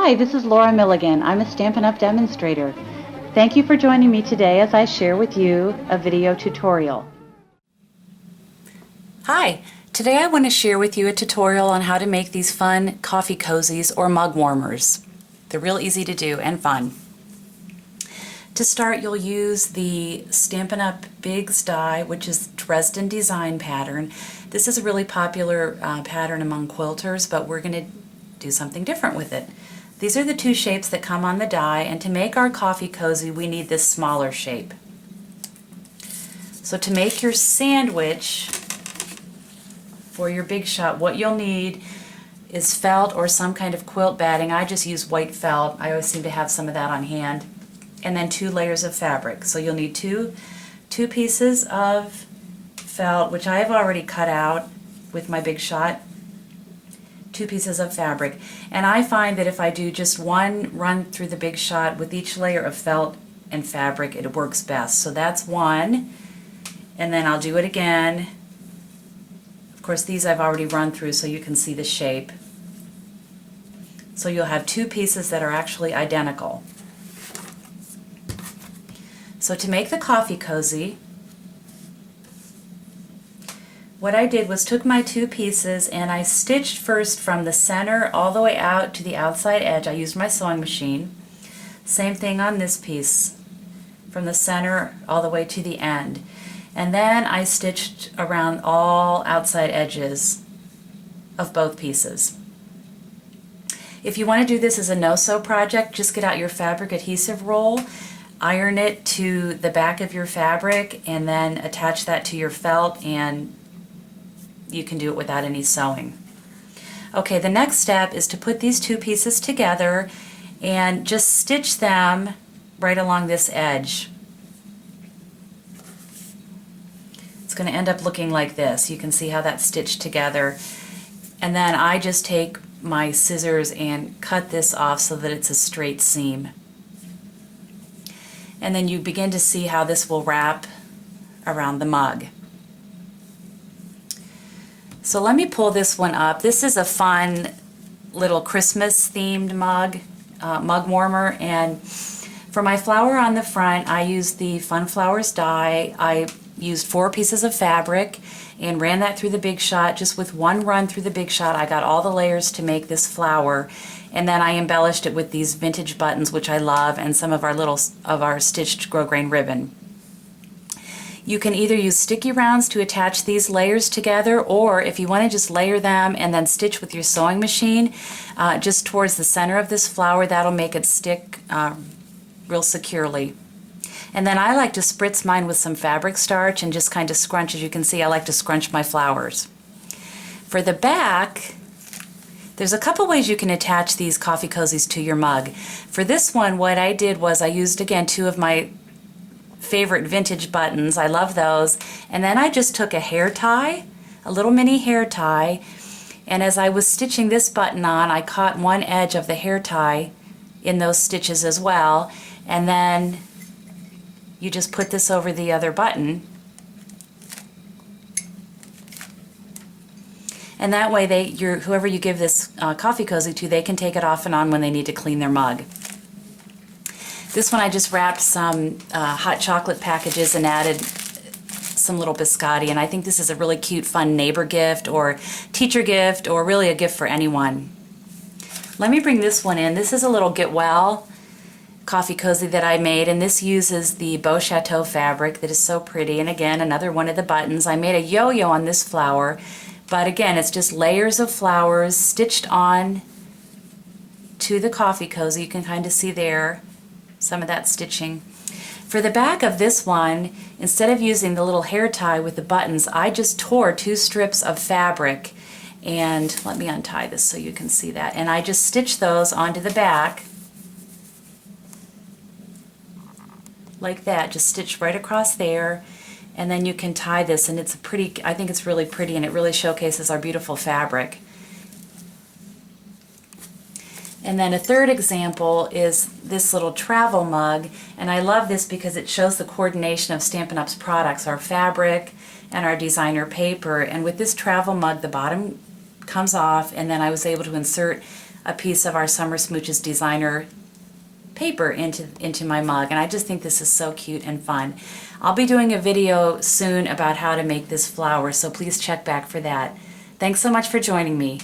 Hi, this is Laura Milligan. I'm a Stampin' Up! Demonstrator. Thank you for joining me today as I share with you a video tutorial. Hi, today I want to share with you a tutorial on how to make these fun coffee cozies or mug warmers. They're real easy to do and fun. To start, you'll use the Stampin' Up! Biggs die, which is Dresden design pattern. This is a really popular pattern among quilters, but we're going to do something different with it. These are the two shapes that come on the die, and to make our coffee cozy we need this smaller shape. So to make your sandwich for your Big Shot, what you'll need is felt or some kind of quilt batting. I just use white felt. I always seem to have some of that on hand. And then 2 layers of fabric. So you'll need two pieces of felt, which I have already cut out with my Big Shot. 2 pieces of fabric, and I find that if I do just one run through the Big Shot with each layer of felt and fabric, it works best. So that's one, and then I'll do it again. Of course, these I've already run through so you can see the shape. So you'll have 2 pieces that are actually identical. So to make the coffee cozy, what I did was took my 2 pieces and I stitched first from the center all the way out to the outside edge. I used my sewing machine. Same thing on this piece, from the center all the way to the end. And then I stitched around all outside edges of both pieces. If you want to do this as a no-sew project, just get out your fabric adhesive roll, iron it to the back of your fabric, and then attach that to your felt, and you can do it without any sewing. Okay, the next step is to put these 2 pieces together and just stitch them right along this edge. It's going to end up looking like this. You can see how that's stitched together. And then I just take my scissors and cut this off so that it's a straight seam. And then you begin to see how this will wrap around the mug. So let me pull this one up. This is a fun little Christmas themed mug warmer, and for my flower on the front I used the Fun Flowers die. I used 4 pieces of fabric and ran that through the Big Shot. Just with one run through the Big Shot I got all the layers to make this flower, and then I embellished it with these vintage buttons, which I love, and some of our stitched grosgrain ribbon. You can either use sticky rounds to attach these layers together, or if you want to just layer them and then stitch with your sewing machine just towards the center of this flower, that'll make it stick real securely. And then I like to spritz mine with some fabric starch and just kind of scrunch. As you can see, I like to scrunch my flowers. For the back, there's a couple ways you can attach these coffee cozies to your mug. For this one, what I did was I used, again, 2 of my favorite vintage buttons. I love those. And then I just took a hair tie, a little mini hair tie, and as I was stitching this button on, I caught one edge of the hair tie in those stitches as well, and then you just put this over the other button, and that way whoever you give this coffee cozy to, they can take it off and on when they need to clean their mug. This one I just wrapped some hot chocolate packages and added some little biscotti, and I think this is a really cute, fun neighbor gift or teacher gift, or really a gift for anyone. Let me bring this one in. This is a little Get Well coffee cozy that I made, and this uses the Beau Chateau fabric that is so pretty, and again, another one of the buttons. I made a yo-yo on this flower, but again, it's just layers of flowers stitched on to the coffee cozy. You can kind of see there some of that stitching. For the back of this one, instead of using the little hair tie with the buttons, I just tore 2 strips of fabric, and let me untie this so you can see that, and I just stitched those onto the back like that, just stitch right across there, and then you can tie this, and it's a pretty, I think it's really pretty, and it really showcases our beautiful fabric. And then a third example is this little travel mug, and I love this because it shows the coordination of Stampin' Up's products, our fabric and our designer paper. And with this travel mug, the bottom comes off, and then I was able to insert a piece of our Summer Smooches designer paper into my mug, and I just think this is so cute and fun. I'll be doing a video soon about how to make this flower, so please check back for that. Thanks so much for joining me.